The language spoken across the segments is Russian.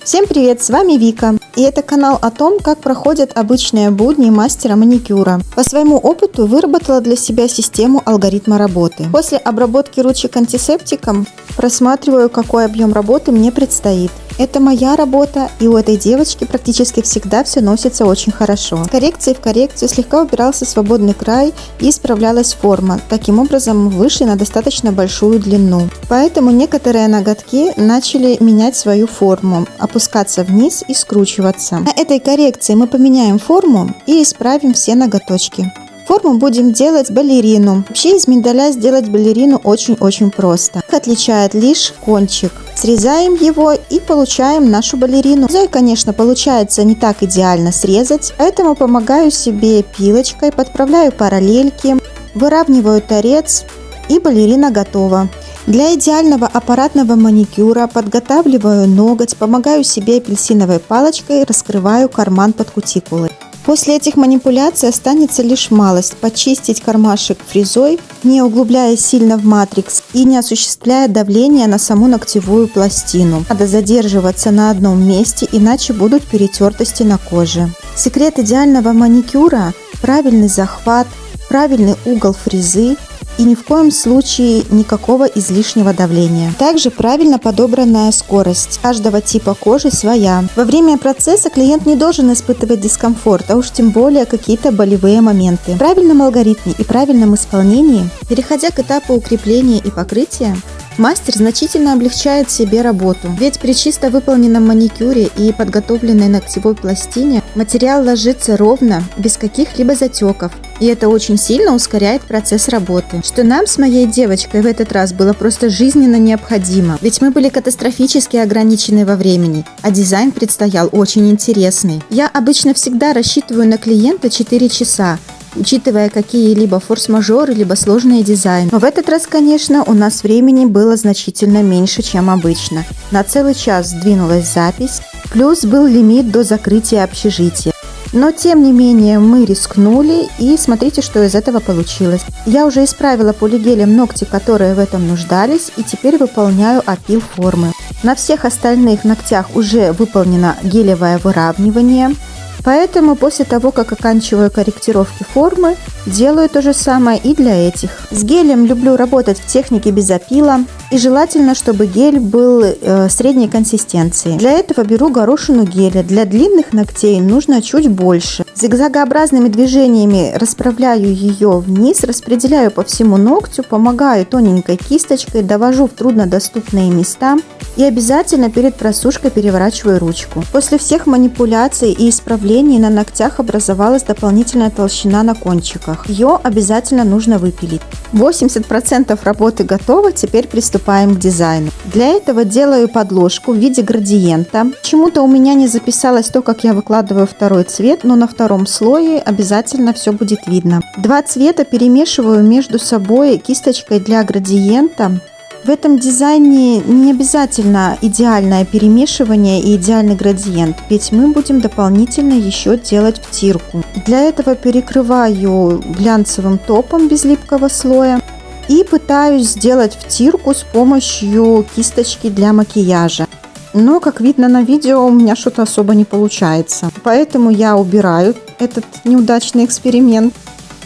Всем привет, с вами Вика, и это канал о том, как проходят обычные будни мастера маникюра. По своему опыту выработала для себя систему алгоритма работы. После обработки ручек антисептиком просматриваю, какой объем работы мне предстоит. Это моя работа, и у этой девочки практически всегда все носится очень хорошо. С коррекции в коррекцию слегка убирался свободный край и исправлялась форма. Таким образом, вышли на достаточно большую длину. Поэтому некоторые ноготки начали менять свою форму, опускаться вниз и скручиваться. На этой коррекции мы поменяем форму и исправим все ноготочки. Форму будем делать балерину. Вообще из миндаля сделать балерину очень-очень просто. Отличает лишь кончик. Срезаем его и получаем нашу балерину. Зои, конечно, получается не так идеально срезать, поэтому помогаю себе пилочкой, подправляю параллельки, выравниваю торец и балерина готова. Для идеального аппаратного маникюра подготавливаю ноготь, помогаю себе апельсиновой палочкой, раскрываю карман под кутикулой. После этих манипуляций останется лишь малость – почистить кармашек фрезой, не углубляясь сильно в матрикс и не осуществляя давление на саму ногтевую пластину. Надо задерживаться на одном месте, иначе будут перетертости на коже. Секрет идеального маникюра – правильный захват, правильный угол фрезы и ни в коем случае никакого излишнего давления. Также правильно подобранная скорость. Каждого типа кожи своя. Во время процесса клиент не должен испытывать дискомфорт, а уж тем более какие-то болевые моменты. В правильном алгоритме и правильном исполнении, переходя к этапу укрепления и покрытия, мастер значительно облегчает себе работу, ведь при чисто выполненном маникюре и подготовленной ногтевой пластине материал ложится ровно, без каких-либо затеков, и это очень сильно ускоряет процесс работы, что нам с моей девочкой в этот раз было просто жизненно необходимо, ведь мы были катастрофически ограничены во времени, а дизайн предстоял очень интересный. Я обычно всегда рассчитываю на клиента 4 часа, учитывая какие-либо форс-мажоры, либо сложные дизайны. Но в этот раз, конечно, у нас времени было значительно меньше, чем обычно. На целый час сдвинулась запись, плюс был лимит до закрытия общежития. Но, тем не менее, мы рискнули, и смотрите, что из этого получилось. Я уже исправила полигелем ногти, которые в этом нуждались, и теперь выполняю опил формы. На всех остальных ногтях уже выполнено гелевое выравнивание. Поэтому после того, как оканчиваю корректировки формы, делаю то же самое и для этих. С гелем люблю работать в технике без опила, и желательно, чтобы гель был средней консистенции. Для этого беру горошину геля, для длинных ногтей нужно чуть больше. Зигзагообразными движениями расправляю ее вниз, распределяю по всему ногтю, помогаю тоненькой кисточкой, довожу в труднодоступные места и обязательно перед просушкой переворачиваю ручку. После всех манипуляций и исправлений на ногтях образовалась дополнительная толщина на кончиках. Ее обязательно нужно выпилить. 80% работы готово, теперь приступаем к дизайну. Для этого делаю подложку в виде градиента. Почему-то у меня не записалось то, как я выкладываю второй цвет, но на втором слое обязательно все будет видно. Два цвета перемешиваю между собой кисточкой для градиента. В этом дизайне не обязательно идеальное перемешивание и идеальный градиент, ведь мы будем дополнительно еще делать втирку. Для этого перекрываю глянцевым топом без липкого слоя и пытаюсь сделать втирку с помощью кисточки для макияжа. Но, как видно на видео, у меня что-то особо не получается. Поэтому я убираю этот неудачный эксперимент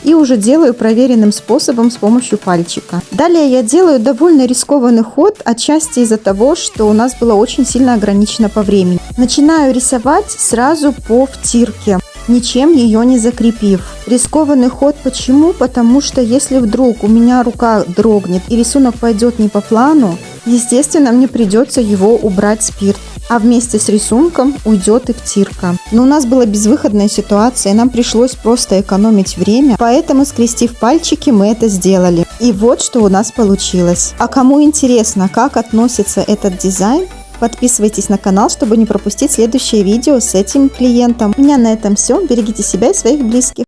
и уже делаю проверенным способом с помощью пальчика. Далее я делаю довольно рискованный ход, отчасти из-за того, что у нас было очень сильно ограничено по времени. Начинаю рисовать сразу по втирке, ничем ее не закрепив. Рискованный ход почему? Потому что если вдруг у меня рука дрогнет и рисунок пойдет не по плану, естественно, мне придется его убрать спирт, а вместе с рисунком уйдет и втирка. Но у нас была безвыходная ситуация, и нам пришлось просто экономить время, поэтому, скрестив пальчики, мы это сделали. И вот что у нас получилось. А кому интересно, как относится этот дизайн, подписывайтесь на канал, чтобы не пропустить следующее видео с этим клиентом. У меня на этом все. Берегите себя и своих близких.